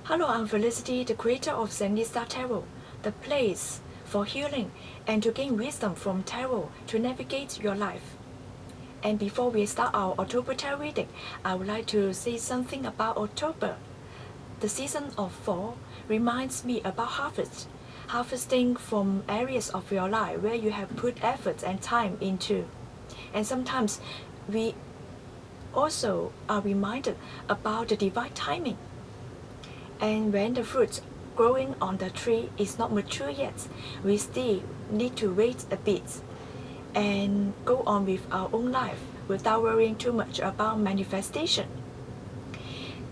Hello, I'm Felicity, the creator of Zenista Tarot, the place for healing and to gain wisdom from tarot to navigate your life. And before we start our October tarot reading, I would like to say something about October. The season of fall reminds me about harvest, harvesting from areas of your life where you have put effort and time into. And sometimes we also are reminded about the divine timing. And when the fruit growing on the tree is not mature yet, we still need to wait a bit and go on with our own life without worrying too much about manifestation.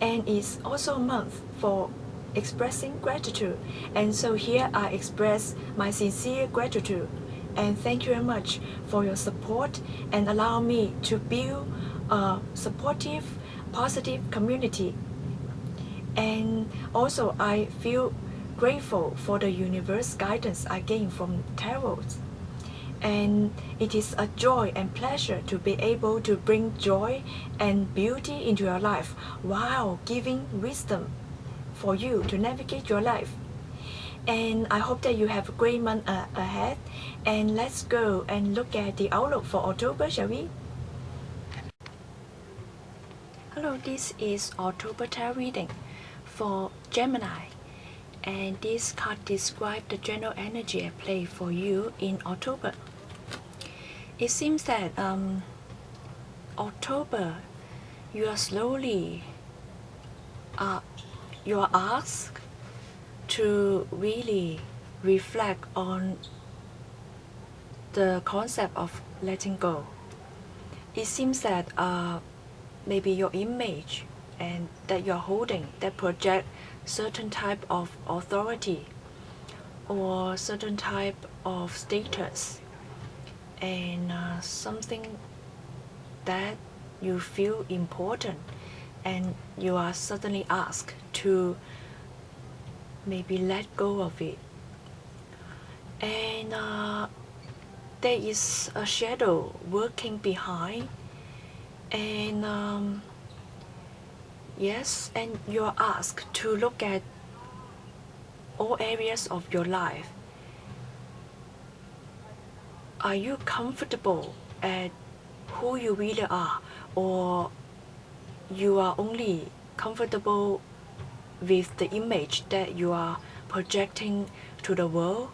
And it's also a month for expressing gratitude. And so here I express my sincere gratitude and thank you very much for your support and allow me to build a supportive, positive community. And also I feel grateful for the universe guidance I gain from tarot. And it is a joy and pleasure to be able to bring joy and beauty into your life while giving wisdom for you to navigate your life. And I hope that you have a great month ahead. And let's go and look at the outlook for October, shall we? Hello, this is October tarot reading for Gemini. And this card describes the general energy at play for you in October. It seems that October, you are slowly, you are asked to really reflect on the concept of letting go. It seems that maybe your image and that you're holding that project certain type of authority or certain type of status and something that you feel important, and you are suddenly asked to maybe let go of it. And there is a shadow working behind, and yes, and you're asked to look at all areas of your life. Are you comfortable at who you really are, or you are only comfortable with the image that you are projecting to the world?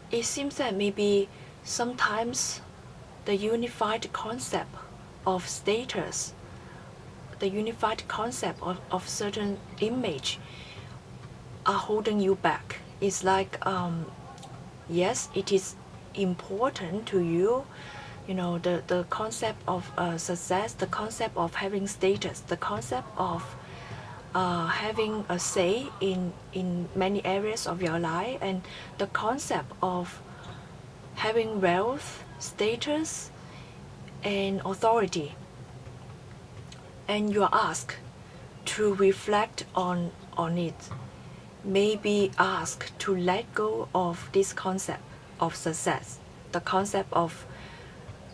It seems that maybe sometimes the unified concept of status, the unified concept of certain image are holding you back. It's like, yes, it is important to you, the concept of success, the concept of having status, the concept of having a say in many areas of your life, and the concept of having wealth, status, and authority. And you are asked to reflect on it. Maybe asked to let go of this concept of success, the concept of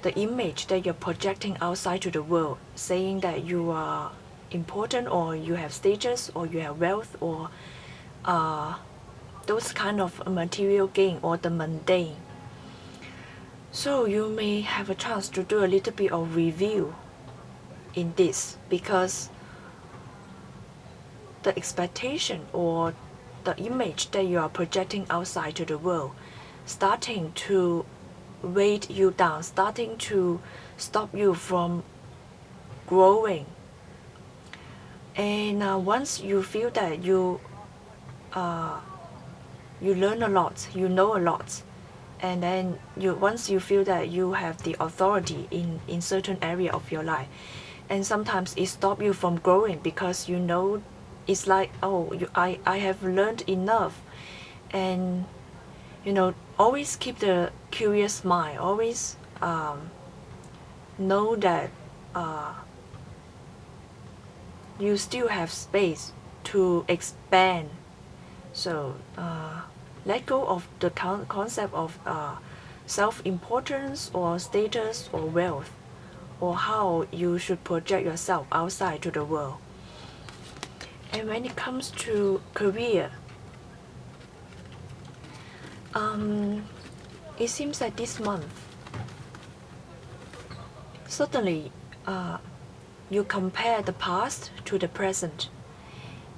the image that you're projecting outside to the world, saying that you are important or you have status or you have wealth or those kind of material gain or the mundane. So you may have a chance to do a little bit of review in this, because the expectation or the image that you are projecting outside to the world starting to weight you down, starting to stop you from growing. And once you feel that you learn a lot, you know a lot, and then once you feel that you have the authority in certain area of your life, and sometimes it stops you from growing because it's like, I have learned enough. And always keep the curious mind, always know that you still have space to expand. So let go of the concept of self-importance or status or wealth, or how you should project yourself outside to the world. And when it comes to career, it seems that this month, suddenly you compare the past to the present,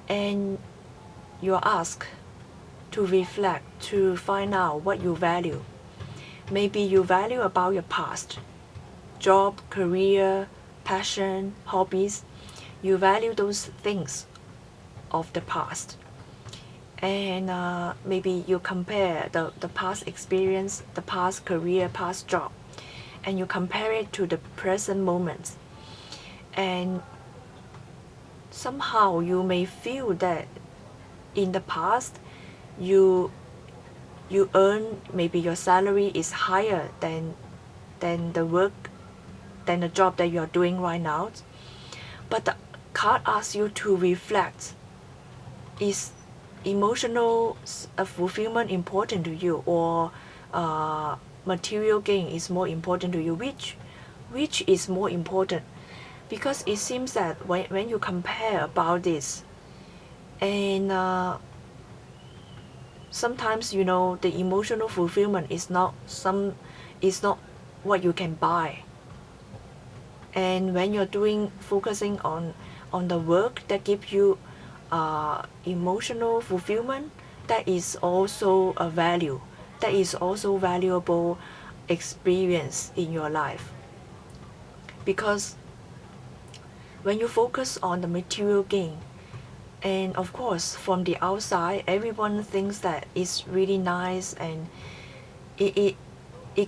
and you're asked to reflect, to find out what you value. Maybe you value about your past, job, career, passion, hobbies. You value those things of the past. And maybe you compare the past experience, the past career, past job, and you compare it to the present moment. And somehow you may feel that in the past you earn, maybe your salary is higher than the work, than the job that you're doing right now. But the card asks you to reflect. Is emotional fulfillment important to you, or material gain is more important to you? Which is more important? Because it seems that when you compare about this, and sometimes the emotional fulfillment is not what you can buy. And when you're focusing on the work that gives you emotional fulfillment, that is also a value, that is also valuable experience in your life. Because when you focus on the material gain, and of course from the outside everyone thinks that it's really nice, and it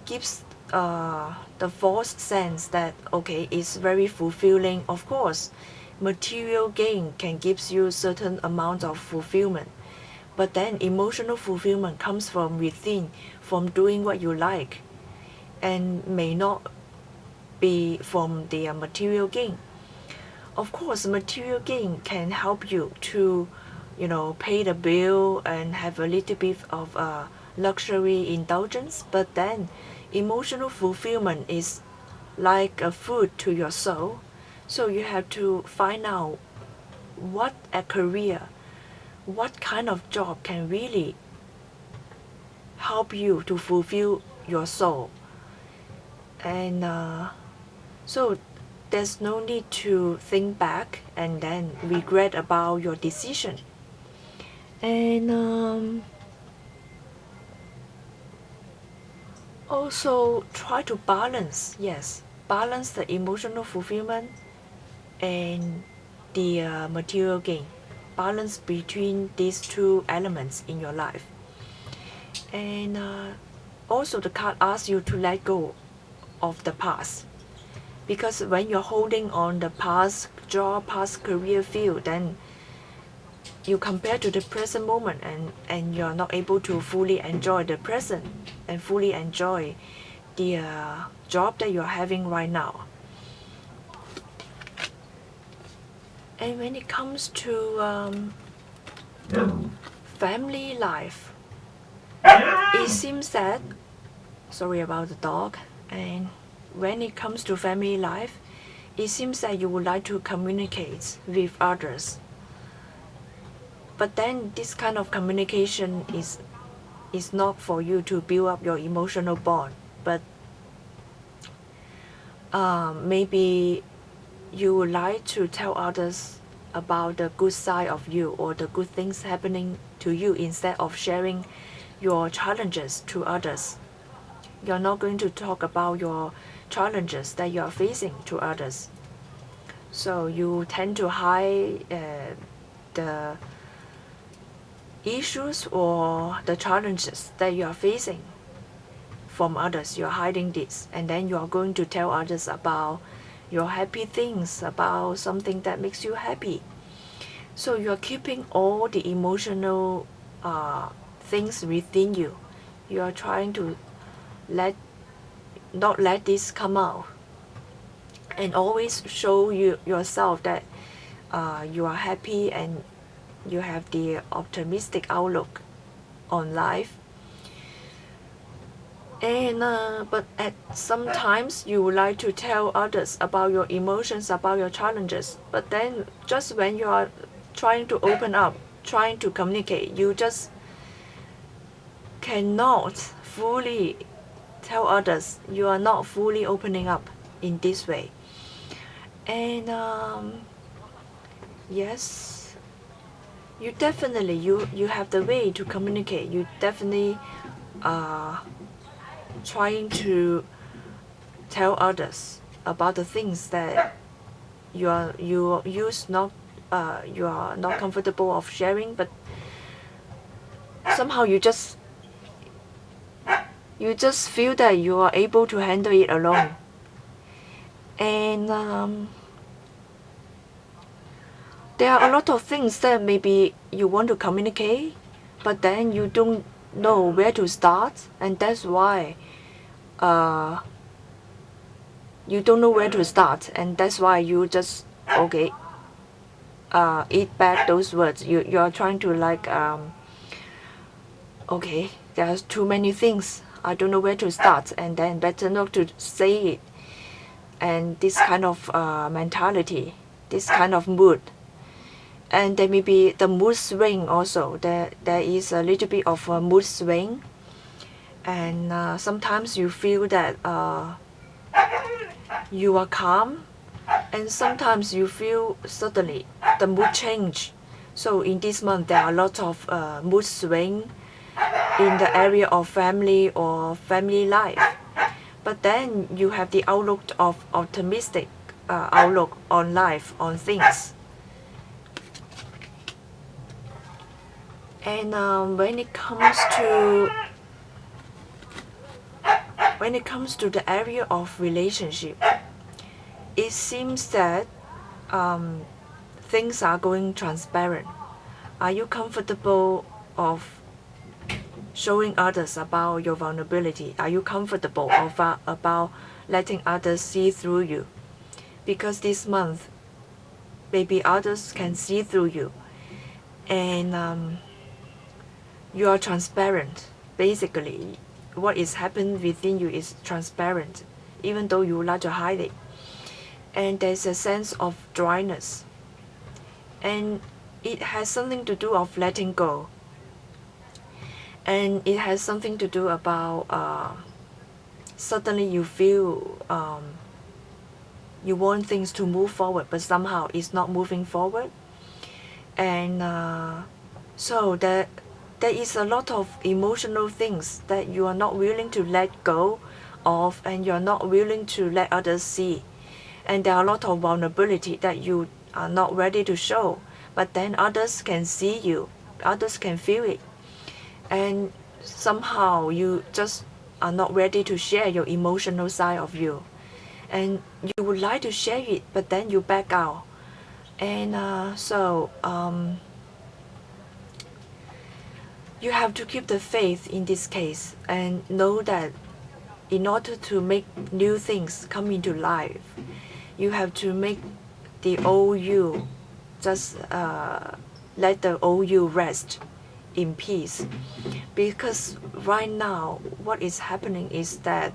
gives the false sense that okay, it's very fulfilling. Of course material gain can give you certain amount of fulfillment, but then emotional fulfillment comes from within, from doing what you like, and may not be from the material gain. Of course material gain can help you to pay the bill and have a little bit of luxury indulgence, but then emotional fulfillment is like a food to your soul. So you have to find out what a career, what kind of job can really help you to fulfill your soul. And so there's no need to think back and then regret about your decision. And also try to balance the emotional fulfillment and the material gain. Balance between these two elements in your life. And also the card asks you to let go of the past, because when you're holding on the past job, past career field, then you compare to the present moment, and you're not able to fully enjoy the present and fully enjoy the job that you're having right now. And when it comes to family life, it seems that, sorry about the dog, and when it comes to family life, it seems that you would like to communicate with others. But then this kind of communication is not for you to build up your emotional bond, but maybe you would like to tell others about the good side of you or the good things happening to you, instead of sharing your challenges to others. You're not going to talk about your challenges that you are facing to others. So you tend to hide the issues or the challenges that you are facing from others. You're hiding this, and then you are going to tell others about your happy things, about something that makes you happy. So you're keeping all the emotional things within you. You are trying to not let this come out, and always show yourself that you are happy and you have the optimistic outlook on life. And but at sometimes you would like to tell others about your emotions, about your challenges, but then just when you are trying to open up, trying to communicate. You just cannot fully tell others. You are not fully opening up in this way. And yes, you definitely you have the way to communicate. You definitely trying to tell others about the things that you are not comfortable of sharing, but somehow you just feel that you are able to handle it alone. And there are a lot of things that maybe you want to communicate, but then you don't know where to start, and that's why you don't know where to start, and that's why you just eat back those words. You are trying to like okay, there's too many things, I don't know where to start, and then better not to say it. And this kind of mentality, this kind of mood. And there may be the mood swing also. There is a little bit of a mood swing, and sometimes you feel that you are calm, and sometimes you feel suddenly the mood change. So in this month there are a lot of mood swing in the area of family or family life. But then you have the outlook of optimistic outlook on life, on things. And when it comes to the area of relationship, it seems that things are going transparent. Are you comfortable of showing others about your vulnerability? Are you comfortable about letting others see through you? Because this month, maybe others can see through you, and you are transparent. Basically, what is happening within you is transparent, even though you like to hide it. And there's a sense of dryness, and it has something to do of letting go, and it has something to do about suddenly you feel you want things to move forward, but somehow it's not moving forward. And so there is a lot of emotional things that you are not willing to let go of, and you're not willing to let others see. And there are a lot of vulnerability that you are not ready to show, but then others can see you, others can feel it, and somehow you just are not ready to share your emotional side of you, and you would like to share it, but then you back out. And you have to keep the faith in this case, and know that in order to make new things come into life, you have to make the old you, just let the old you rest in peace. Because right now what is happening is that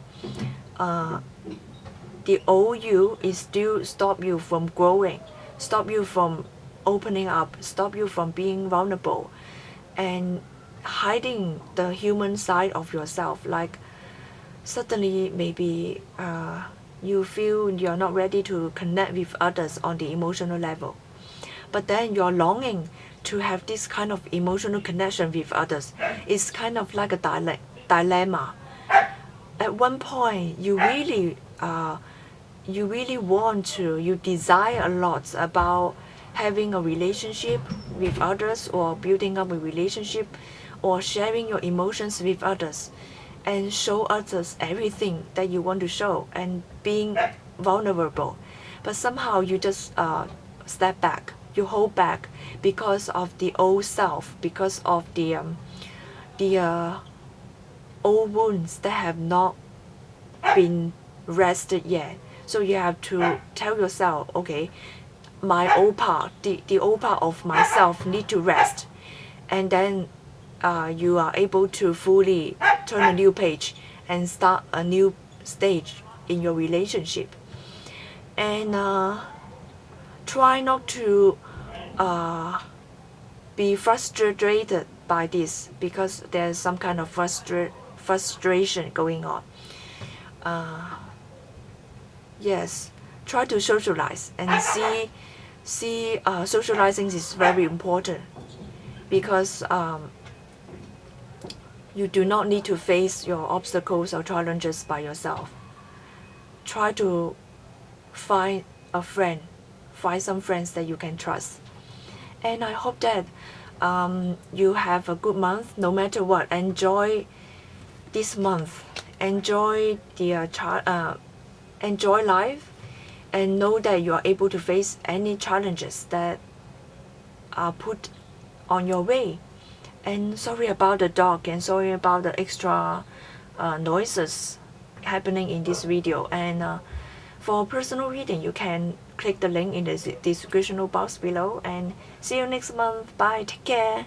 the old you is still stop you from growing, stop you from opening up, stop you from being vulnerable, and hiding the human side of yourself. Like suddenly maybe you feel you're not ready to connect with others on the emotional level, but then you're longing to have this kind of emotional connection with others. It's kind of like a dilemma. At one point you really want to, you desire a lot about having a relationship with others, or building up a relationship, or sharing your emotions with others, and show others everything that you want to show, and being vulnerable. But somehow you just step back, you hold back, because of the old self, because of the old wounds that have not been rested yet. So you have to tell yourself, okay, my old part, the old part of myself need to rest, and then you are able to fully turn a new page and start a new stage in your relationship. And try not to be frustrated by this, because there's some kind of frustration going on. Yes, try to socialize and see socializing is very important, because you do not need to face your obstacles or challenges by yourself. Try to find a friend, find some friends that you can trust. And I hope that you have a good month no matter what. Enjoy this month, enjoy enjoy life, and know that you are able to face any challenges that are put on your way. And sorry about the dog, and sorry about the extra noises happening in this video. And for personal reading, you can click the link in the description box below. And see you next month. Bye, take care.